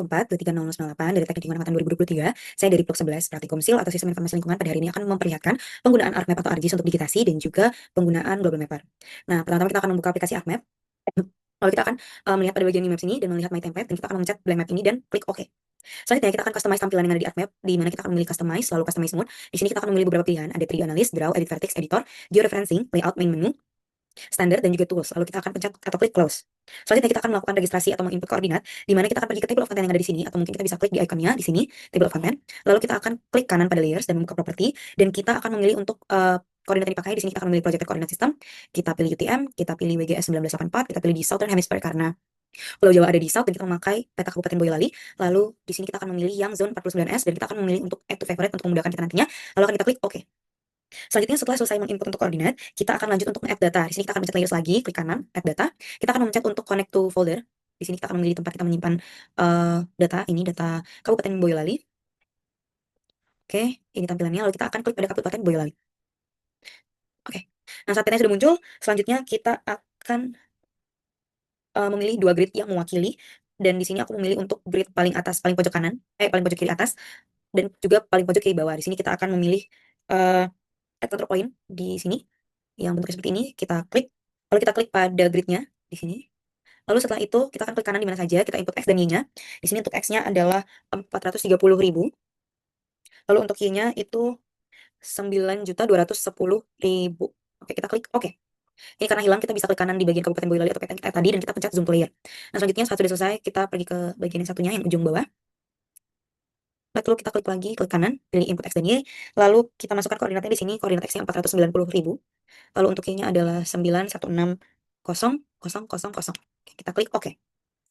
4230008 dari Teknik Lingkungan Angkatan 2023. Saya dari Blok 11 Praktikum SIL atau Sistem Informasi Lingkungan pada hari ini akan memperlihatkan penggunaan ArcMap atau ArcGIS untuk digitasi dan juga penggunaan Global Mapper. Nah, pertama-tama kita akan membuka aplikasi ArcMap. Lalu kita akan melihat pada bagian Maps ini dan melihat My Template, dan kita akan mencet blank map ini dan klik OK. Selanjutnya kita akan customize tampilan yang ada di ArcMap, di mana kita akan memilih customize, lalu customize mode. Di sini kita akan memilih beberapa pilihan, ada 3D analyst, draw, edit vertex, editor, georeferencing, layout, main menu, standar, dan juga tools. Lalu kita akan pencet atau klik close. Selanjutnya kita akan melakukan registrasi atau menginput koordinat, di mana kita akan pergi ke table of content yang ada di sini, atau mungkin kita bisa klik di ikonnya di sini, table of content. Lalu kita akan klik kanan pada layers dan membuka property, dan kita akan memilih untuk koordinat yang dipakai. Di sini kita akan memilih projected coordinate system, kita pilih UTM, kita pilih WGS 1984, kita pilih di Southern Hemisphere karena Pulau Jawa ada di South, dan kita memakai peta Kabupaten Boyolali. Lalu di sini kita akan memilih yang zone 49S, dan kita akan memilih untuk add to favorite untuk memudahkan kita nantinya. Lalu akan kita klik OK. Selanjutnya setelah selesai menginput untuk koordinat, kita akan lanjut untuk add data. Di sini kita akan mencet layers lagi, klik kanan, add data. Kita akan mencet untuk connect to folder. Di sini kita akan memilih tempat kita menyimpan data, ini data Kabupaten Boyolali. Oke, ini tampilannya. Lalu kita akan klik pada Kabupaten Boyolali. Oke, nah saat petanya sudah muncul, selanjutnya kita akan memilih 2 grid yang mewakili, dan di sini aku memilih untuk grid paling atas, paling pojok kanan, paling pojok kiri atas, dan juga paling pojok kiri bawah. Di sini kita akan memilih add control point di sini yang bentuknya seperti ini, kita klik, lalu kita klik pada gridnya di sini. Lalu setelah itu kita akan klik kanan di mana saja, kita input X dan Y-nya. Di sini untuk X-nya adalah 430.000. Lalu untuk Y-nya itu 9.210.000. Oke, kita klik oke. Ini karena hilang, kita bisa klik kanan di bagian Kabupaten Boyolali atau peta yang kita tadi, dan kita pencet zoom to layer. Nah, selanjutnya saat sudah selesai, kita pergi ke bagian yang satunya, yang ujung bawah. Lalu kita klik lagi, klik kanan, pilih input X dan Y. Lalu kita masukkan koordinatnya di sini, koordinat X-nya 490.000. Lalu untuk Y-nya adalah 9160000. Oke, kita klik oke.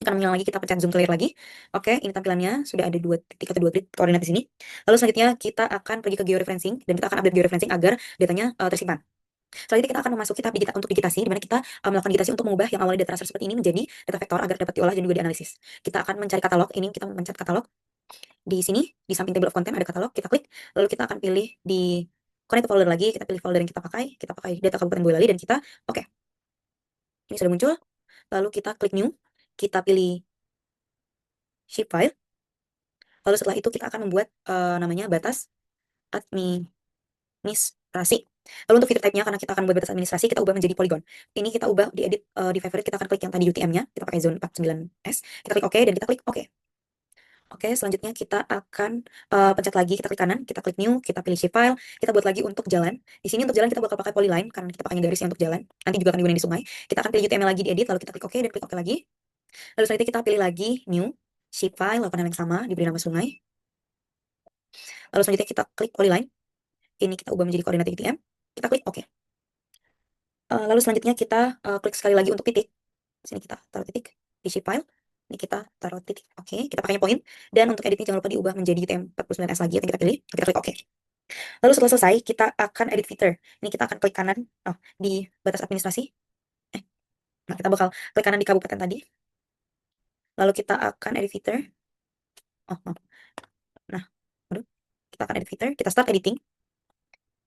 Karena hilang lagi, kita pencet zoom to layer lagi. Oke, ini tampilannya sudah ada 2 titik atau 2 grid koordinat di sini. Lalu selanjutnya kita akan pergi ke georeferencing, dan kita akan update georeferencing agar datanya tersimpan. Selanjutnya kita akan memasuki tahap untuk digitasi, di mana kita melakukan digitasi untuk mengubah yang awalnya data raster seperti ini menjadi data vektor agar dapat diolah dan juga dianalisis. Kita akan mencari katalog, ini kita mencet katalog. Di sini, di samping table of content ada katalog, kita klik, lalu kita akan pilih di connect to folder lagi, kita pilih folder yang kita pakai data Kabupaten Boyolali, dan kita oke. Ini sudah muncul, lalu kita klik new, kita pilih shapefile, lalu setelah itu kita akan membuat namanya batas administrasi. Lalu untuk fitur type-nya, karena kita akan buat batas administrasi, kita ubah menjadi polygon. Ini kita ubah di edit di favorite, kita akan klik yang tadi UTM-nya, kita pakai zone 49S, kita klik OK, dan kita klik OK. Oke, selanjutnya kita akan pencet lagi, kita klik kanan, kita klik new, kita pilih shapefile, kita buat lagi untuk jalan. Di sini untuk jalan kita bakal pakai polyline karena kita pakainya garis yang untuk jalan. Nanti juga akan digunakan di sungai. Kita akan pilih UTM lagi di edit, lalu kita klik OK dan klik OK lagi. Lalu selanjutnya kita pilih lagi new, shapefile, lakukan hal yang sama, diberi nama sungai. Lalu selanjutnya kita klik polyline. Ini kita ubah menjadi koordinat UTM. Kita klik OK. Lalu selanjutnya kita klik sekali lagi untuk titik. Di sini kita taruh titik di shapefile. Ini kita taruh titik. Oke, kita pakainya point. Dan untuk editnya jangan lupa diubah menjadi UTM 49S lagi yang kita pilih. Kita klik OK. Lalu setelah selesai, kita akan edit feature. Ini kita akan klik kanan di batas administrasi. Nah, kita bakal klik kanan di kabupaten tadi. Lalu kita akan edit feature. Nah, kita akan edit feature. Kita start editing.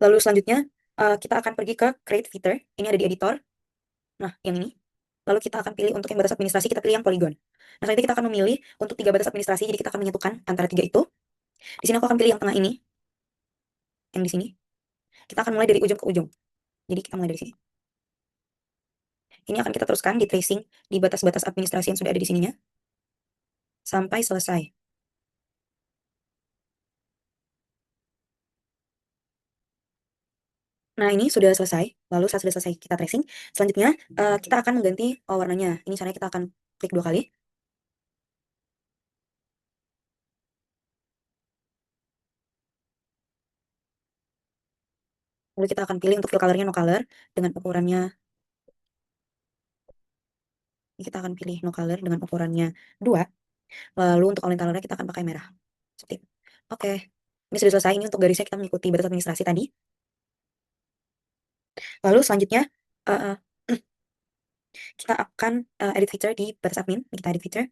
Lalu selanjutnya kita akan pergi ke create feature. Ini ada di editor. Nah, yang ini. Lalu kita akan pilih untuk yang batas administrasi, kita pilih yang polygon. Nah, selanjutnya kita akan memilih untuk 3 batas administrasi, jadi kita akan menyatukan antara 3 itu. Di sini aku akan pilih yang tengah ini. Yang di sini. Kita akan mulai dari ujung ke ujung. Jadi kita mulai dari sini. Ini akan kita teruskan di tracing di batas-batas administrasi yang sudah ada di sininya. Sampai selesai. Nah, ini sudah selesai. Lalu saat sudah selesai kita tracing, selanjutnya kita akan mengganti warnanya. Ini caranya kita akan klik 2 kali. Lalu kita akan pilih untuk fill color-nya no color dengan ukurannya. Ini kita akan pilih no color dengan ukurannya 2. Lalu untuk outline color-nya kita akan pakai merah. Seperti itu. Oke. Ini sudah selesai. Ini untuk garisnya kita mengikuti batas administrasi tadi. Lalu selanjutnya kita akan edit feature di batas admin. Ini kita edit feature.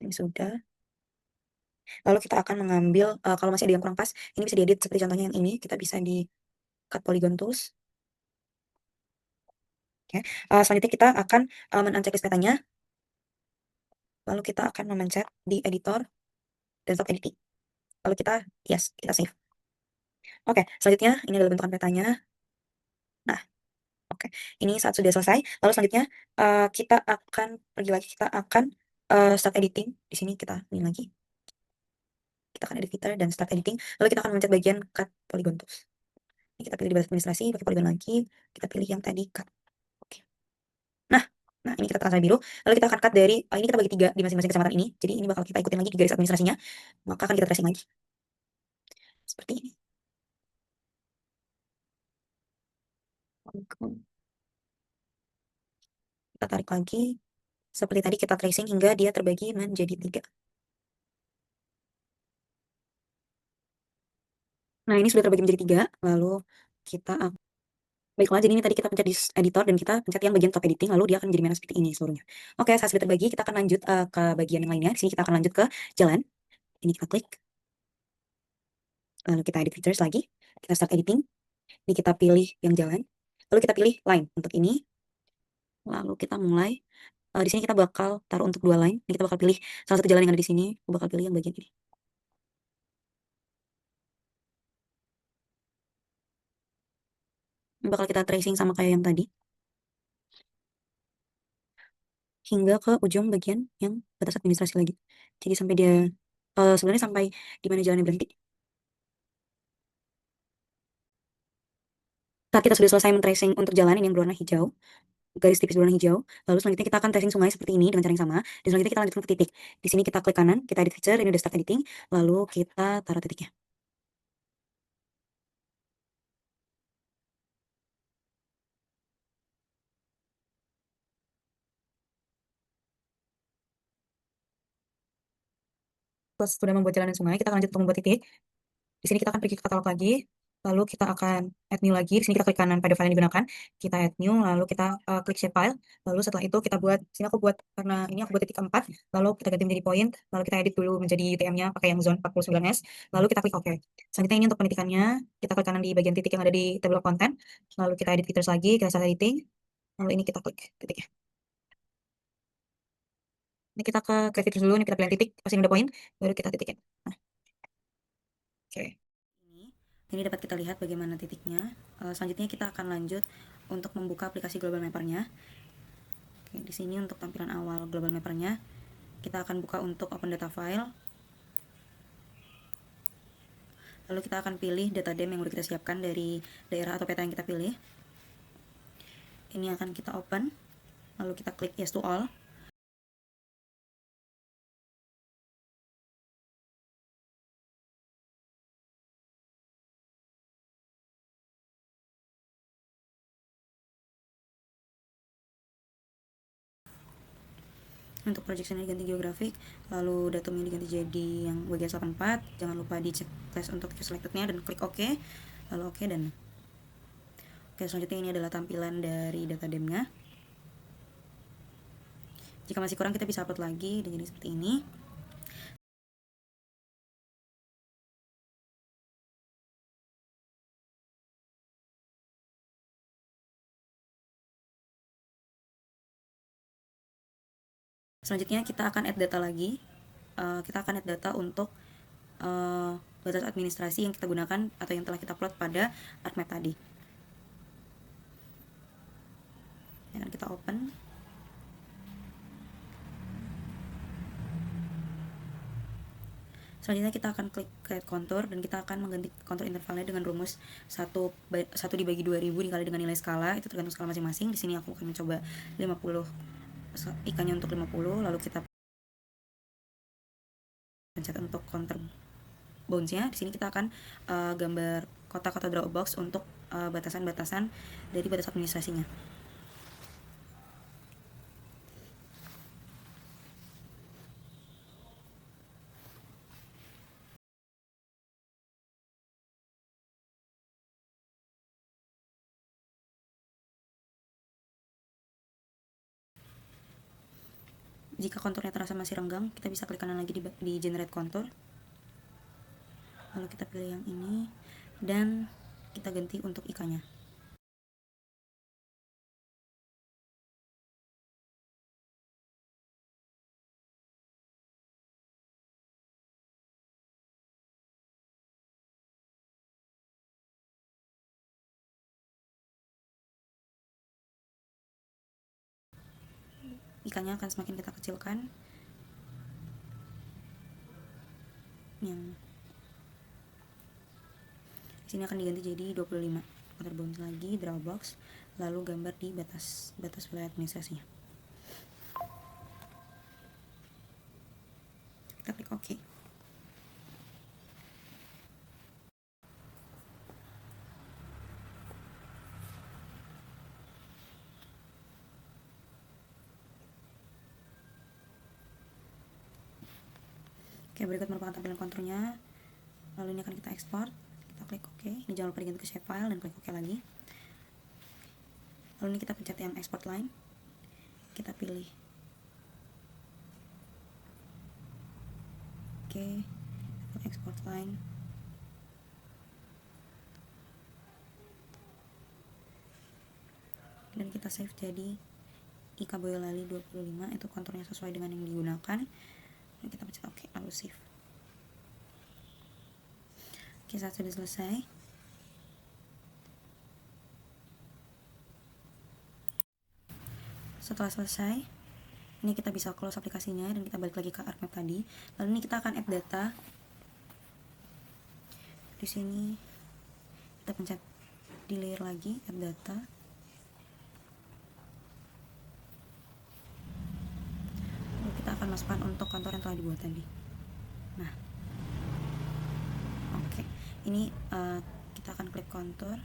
Ini sudah. Lalu kita akan mengambil, kalau masih ada yang kurang pas, ini bisa diedit seperti contohnya yang ini. Kita bisa di cut polygon tools. Oke. Selanjutnya kita akan men-unchecklist petanya. Lalu kita akan memencet di editor dan stop editing. Lalu kita yes, kita save. Oke, selanjutnya ini adalah bentukan petanya. Nah, oke, ini saat sudah selesai, lalu selanjutnya, kita akan pergi lagi, kita akan, start editing. Di sini kita ini lagi, kita akan edit filter dan start editing, lalu kita akan mencet bagian cut polygon tools. Ini kita pilih di batas administrasi, pakai polygon lagi, kita pilih yang tadi cut. Oke. Nah nah ini kita tekan biru, lalu kita akan cut dari ini kita bagi 3 di masing-masing kecamatan ini, jadi ini bakal kita ikutin lagi di garis administrasinya, maka akan kita tracing lagi. Seperti ini. Kita tarik lagi, seperti tadi kita tracing hingga dia terbagi menjadi 3. Nah, ini sudah terbagi menjadi 3, lalu kita baiklah, jadi ini tadi kita pencet di editor dan kita pencet yang bagian top editing, lalu dia akan menjadi merah seperti ini seluruhnya. Oke, saat sudah terbagi, kita akan lanjut ke bagian yang lainnya. Di sini kita akan lanjut ke jalan. Ini kita klik, lalu kita edit features lagi, kita start editing, ini kita pilih yang jalan, lalu kita pilih line untuk ini, lalu kita mulai. Di sini kita bakal taruh untuk 2 line, ini kita bakal pilih salah satu jalan yang ada di sini, aku bakal pilih yang bagian ini. Ini bakal kita tracing sama kayak yang tadi. Hingga ke ujung bagian yang batas administrasi lagi. Jadi sampai dia sebenarnya sampai di mana jalannya berhenti. Saat kita sudah selesai men-tracing untuk jalan ini yang berwarna hijau, garis tipis berwarna hijau, lalu selanjutnya kita akan tracing sungai seperti ini dengan cara yang sama, dan selanjutnya kita lanjutkan ke titik. Di sini kita klik kanan, kita edit feature, ini udah start editing, lalu kita taruh titiknya. Setelah sudah membuat jalan dan sungai, kita akan lanjut untuk membuat titik. Di sini kita akan pergi ke katalog lagi, lalu kita akan add new lagi. Di sini kita klik kanan pada file yang digunakan, kita add new, lalu kita klik shape file, lalu setelah itu kita buat, sini aku buat karena ini aku buat titik 4, lalu kita ganti menjadi point, lalu kita edit dulu menjadi UTM-nya pakai yang zone 49S, lalu kita klik OK. Selanjutnya ini untuk penitikannya, kita klik kanan di bagian titik yang ada di table of content, lalu kita edit features lagi, kita start editing, lalu ini kita klik titiknya. Ini kita ke create features dulu, ini kita pilih titik, pas ini udah point, baru kita titikin. Nah, oke. Ini dapat kita lihat bagaimana titiknya. Selanjutnya kita akan lanjut untuk membuka aplikasi Global Mapper-nya. Oke, di sini untuk tampilan awal Global Mapper-nya, kita akan buka untuk Open Data File. Lalu kita akan pilih data dem yang udah kita siapkan dari daerah atau peta yang kita pilih. Ini akan kita open, lalu kita klik yes to all. Untuk projectionnya diganti geografik, lalu datumnya diganti jadi yang bagian 84. Jangan lupa dicek tes untuk selectednya dan klik OK, lalu OK dan oke. Selanjutnya ini adalah tampilan dari data demnya. Jika masih kurang kita bisa upload lagi dan jadi seperti ini. Selanjutnya kita akan add data lagi. Kita akan add data untuk batas administrasi yang kita gunakan atau yang telah kita upload pada ArcMap tadi. Dan kita open. Selanjutnya kita akan klik create contour dan kita akan mengganti contour intervalnya dengan rumus 1 dibagi 2000 dikali dengan nilai skala, itu tergantung skala masing-masing. Di sini aku akan mencoba 50 ikannya untuk 50, lalu kita pencet untuk counter bounce-nya. Di sini kita akan gambar kotak atau draw box untuk batasan-batasan dari batas administrasinya. Jika konturnya terasa masih renggang, kita bisa klik kanan lagi di generate contour, lalu kita pilih yang ini dan kita ganti untuk ikannya. ikannya akan semakin kita kecilkan. Yang sini akan diganti jadi 25. Kita bounce lagi, draw box, lalu gambar di batas wilayah administrasinya. Kita klik OK. Oke, berikut merupakan tampilan konturnya. Lalu ini akan kita ekspor. Kita klik OK. Ini jangan lupa diganti ke shapefile dan klik OK lagi. Lalu ini kita pencet yang export line. Kita pilih OK, export line. Dan kita save jadi Ika Boyolali 25, itu konturnya sesuai dengan yang digunakan. Dan kita pencet OK, lalu save. Oke, saat sudah selesai, setelah selesai, ini kita bisa close aplikasinya dan kita balik lagi ke ArcMap tadi. Lalu ini kita akan add data. Di sini kita pencet di layer lagi, add data. Lalu kita akan masukkan untuk kontur yang telah dibuat tadi. Nah, oke. Ini kita akan klik kontur.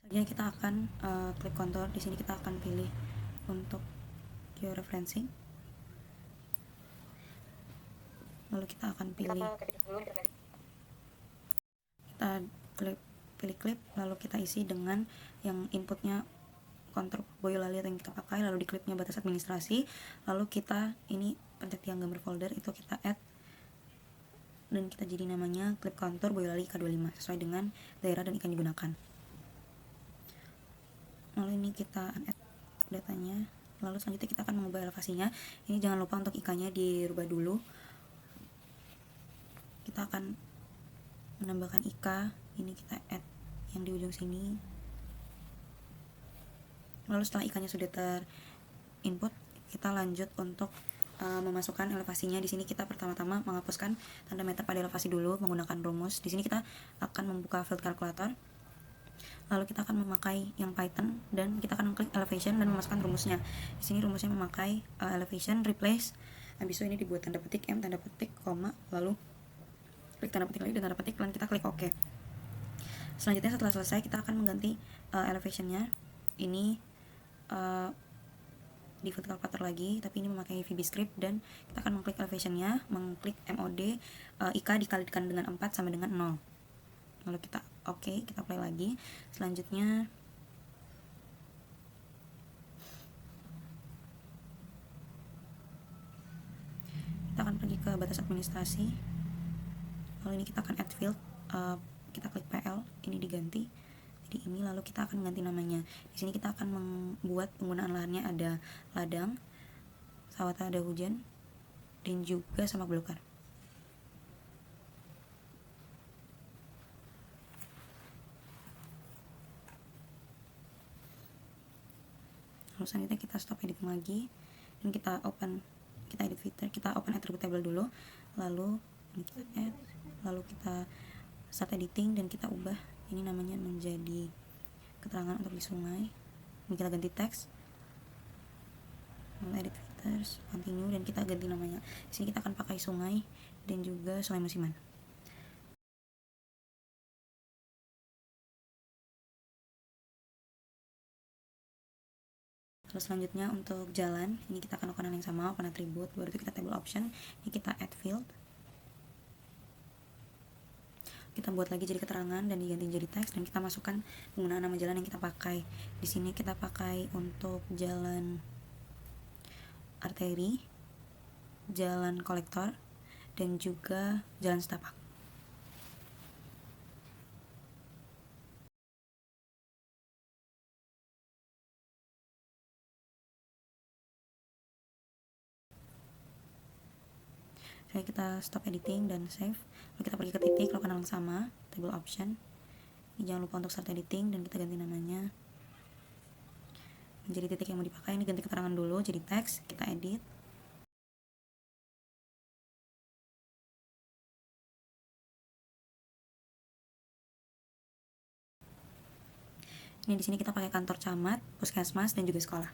Selanjutnya kita akan klik kontur. Di sini kita akan pilih untuk georeferencing. Lalu kita akan pilih, kita pilih clip, lalu kita isi dengan yang inputnya kontur Boyolali yang kita pakai, lalu di clipnya batas administrasi, lalu kita ini pencet yang gambar folder, itu kita add dan kita jadi namanya clip kontur Boyolali K25 sesuai dengan daerah dan ikan digunakan. Lalu ini kita add datanya, lalu selanjutnya kita akan mengubah elevasinya. Ini jangan lupa untuk ikannya dirubah dulu. Kita akan menambahkan ika, ini kita add yang di ujung sini. Lalu setelah ikannya sudah terinput, kita lanjut untuk memasukkan elevasinya. Di sini kita pertama-tama menghapuskan tanda meter pada elevasi dulu menggunakan rumus. Di sini kita akan membuka field calculator. Lalu kita akan memakai yang Python dan kita akan klik elevation dan memasukkan rumusnya. Di sini rumusnya memakai elevation replace. Habis itu ini dibuat tanda petik M, tanda petik, koma, lalu klik tanda petik lagi dan tanda petik, dan kita klik OK. Selanjutnya setelah selesai kita akan mengganti elevationnya. Ini di field calculator lagi, tapi ini memakai VBScript, dan kita akan mengklik elevationnya, mengklik MOD, IK dikalikan dengan 4 sama dengan 0. Lalu kita OK, kita play lagi. Selanjutnya kita akan pergi ke batas administrasi. Lalu ini kita akan add field, kita klik PL, ini diganti jadi ini, lalu kita akan ganti namanya. Di sini kita akan membuat penggunaan lahannya ada ladang, sawah ada hujan, dan juga samak belukar. Lalu selanjutnya kita stop editing lagi dan kita edit filter, kita open attribute table dulu, lalu kita add, lalu kita start editing dan kita ubah ini namanya menjadi keterangan untuk di sungai. Ini kita ganti teks, lalu edit filters, continue, dan kita ganti namanya. Di sini kita akan pakai sungai dan juga sungai musiman. Terus selanjutnya untuk jalan, ini kita akan lakukan yang sama, open attribute, baru itu kita table option, ini kita add field, kita buat lagi jadi keterangan dan diganti jadi teks, dan kita masukkan penggunaan nama jalan yang kita pakai. Di sini kita pakai untuk jalan arteri, jalan kolektor, dan juga jalan setapak. Kita stop editing dan save, lalu kita pergi ke titik, lakukan hal yang sama, table option, Ini jangan lupa untuk start editing dan kita ganti namanya menjadi titik yang mau dipakai. Ini ganti keterangan dulu jadi teks, kita edit. Ini di sini kita pakai kantor camat, puskesmas, dan juga sekolah.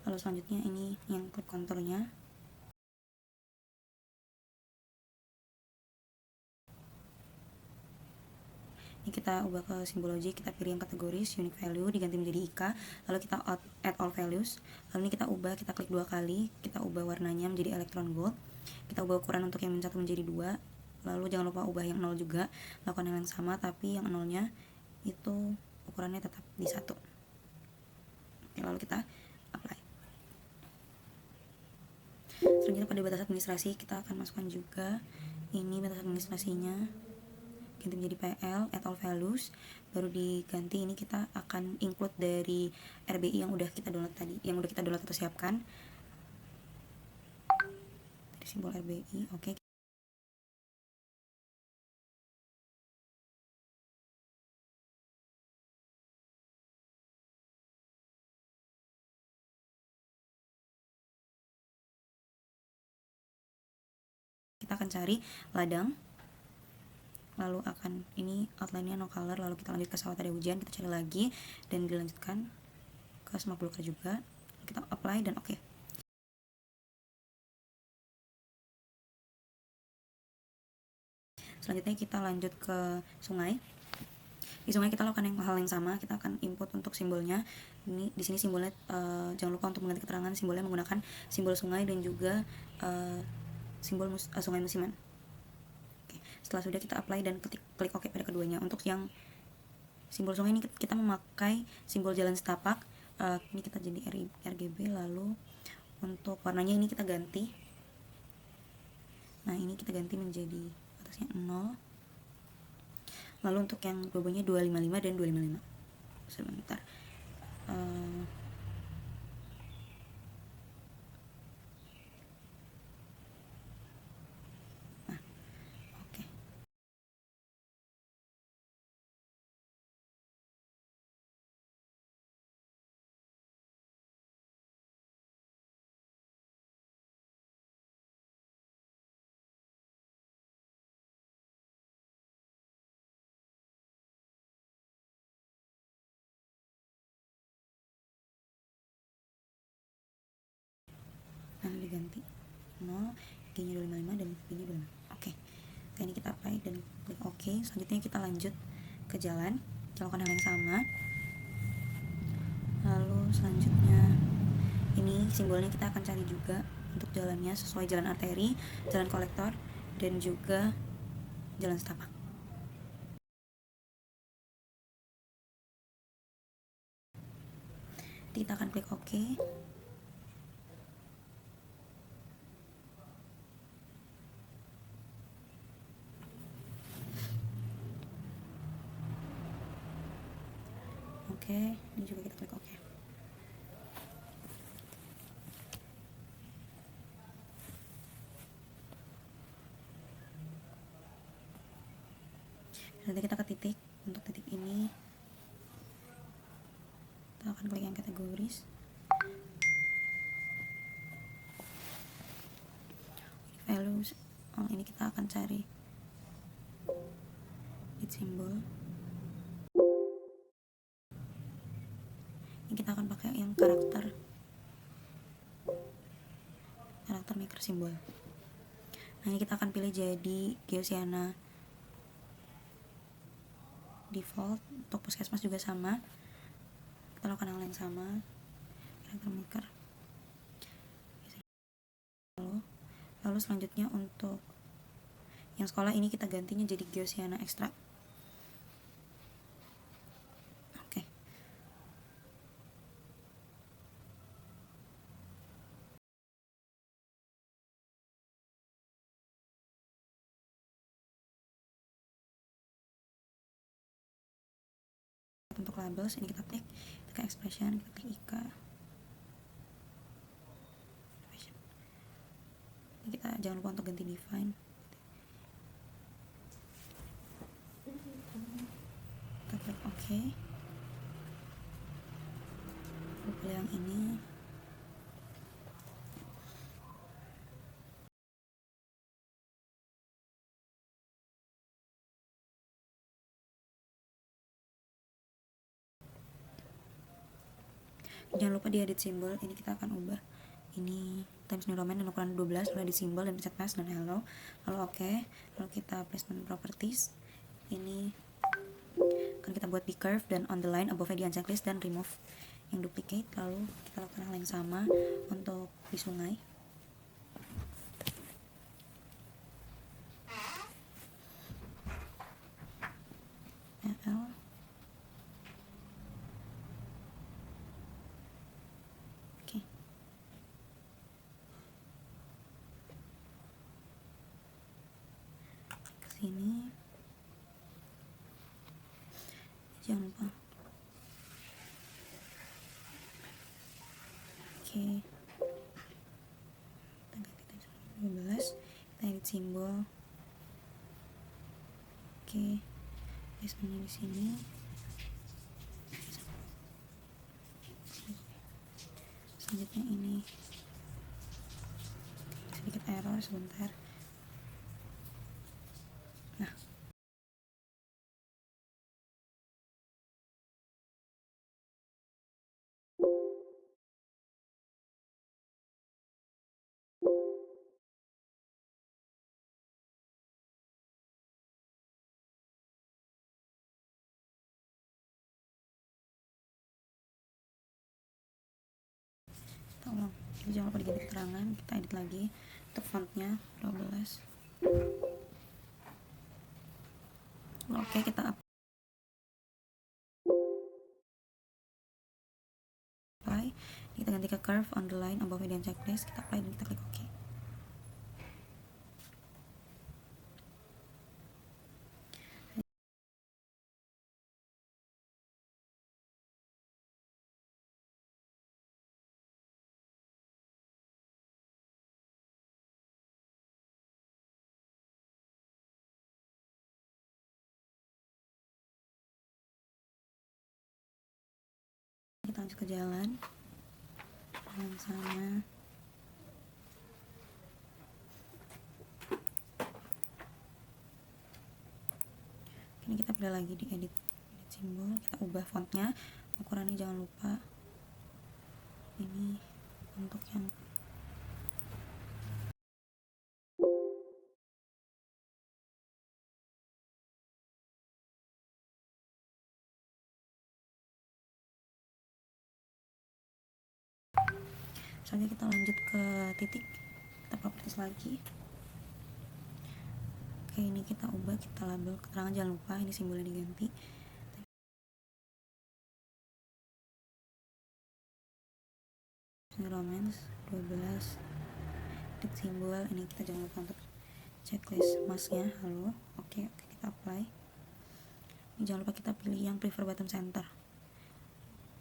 Lalu selanjutnya ini yang klik konturnya. Ini kita ubah ke simbologi, kita pilih yang kategoris, unique value, diganti menjadi IK, lalu kita add all values, lalu ini kita ubah, kita klik 2 kali, kita ubah warnanya menjadi electron gold, kita ubah ukuran untuk yang min 1 menjadi 2, lalu jangan lupa ubah yang 0 juga, lakukan yang sama, tapi yang 0-nya itu ukurannya tetap di 1. Oke, lalu kita apply. Selanjutnya pada batas administrasi kita akan masukkan juga ini batas administrasinya, ganti menjadi PL, add all values, baru diganti. Ini kita akan include dari RBI yang udah kita download tadi, yang udah kita download atau siapkan dari simbol RBI. Oke, kita akan cari ladang, lalu akan ini outline-nya no color, lalu kita lanjut ke sawah ada hujan, kita cari lagi dan dilanjutkan ke smart blocker juga, kita apply dan oke. Selanjutnya kita lanjut ke sungai. Di sungai kita lakukan hal yang sama, kita akan input untuk simbolnya. Ini di sini simbolnya jangan lupa untuk mengganti keterangan simbolnya menggunakan simbol sungai dan juga simbol sungai musiman. Oke, setelah sudah kita apply dan klik OK pada keduanya. Untuk yang simbol sungai ini kita memakai simbol jalan setapak. Ini kita jadi RGB, lalu untuk warnanya ini kita ganti. Nah, ini kita ganti menjadi atasnya 0. Lalu untuk yang logonya 255 dan 255. Sebentar. Nah, oke. Nah, diganti 0, G-nya 255 dan B-nya 25. Oke. Oke, ini kita apply dan klik OK. Selanjutnya kita lanjut ke jalan, kita lakukan hal yang sama. Lalu selanjutnya ini simbolnya kita akan cari juga untuk jalannya sesuai jalan arteri, jalan kolektor, dan juga jalan setapak. Kita akan klik OK. Oke, ini juga kita klik OK. Nanti kita ke titik, untuk titik ini kita akan klik yang kategoris. Values, ini kita akan cari bit symbol. Ini kita akan pakai yang karakter maker simbol. Nah, ini kita akan pilih jadi Geosiana default. Untuk puskesmas juga sama, kita lakukan hal yang sama, karakter maker. Lalu selanjutnya untuk yang sekolah ini kita gantinya jadi Geosiana Extra. Oke. Untuk labels ini kita klik ke expression, kita klik IK. Ini kita jangan lupa untuk ganti define, Oke. Pilih yang ini. Jangan lupa di edit simbol, ini kita akan ubah ini Times New Roman dan ukuran 12, lalu edit simbol dan pencet paste dan hello, lalu oke. Lalu kita placement properties, ini akan kita buat di curve dan on the line above di checklist dan remove yang duplicate. Lalu kita lakukan hal yang sama untuk di sungai. Oke. Sini jangan lupa. Oke, kita ganti 12, kita edit simbol. Oke, placementnya di sini. Selanjutnya ini sedikit error sebentar. Nah, kita ulang. Jadi jangan lupa diganti keterangan, kita edit lagi untuk fontnya 12. Oke, kita apply. Kita ganti ke curve on the line above median checklist, kita apply dan kita klik OK. Kita lanjut ke jalan sama. Ini kita pilih lagi di edit simbol, kita ubah fontnya, ukurannya jangan lupa ini untuk yang selanjutnya kita lanjut ke titik, kita properties lagi. Oke, ini kita ubah, kita label keterangan, jangan lupa ini simbolnya diganti. Romance 12, edit simbol, ini kita jangan lupa untuk checklist masknya. Halo, oke, kita apply. Ini jangan lupa kita pilih yang prefer bottom center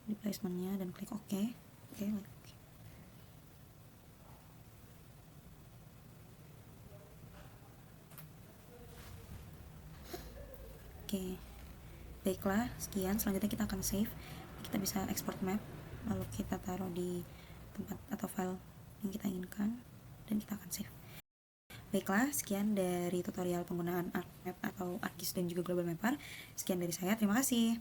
di placementnya dan klik OK. Oke, baiklah, sekian. Selanjutnya kita akan save. Kita bisa export map, lalu kita taruh di tempat atau file yang kita inginkan dan kita akan save. Baiklah, sekian dari tutorial penggunaan ArcMap atau ArcGIS dan juga Global Mapper. Sekian dari saya, terima kasih.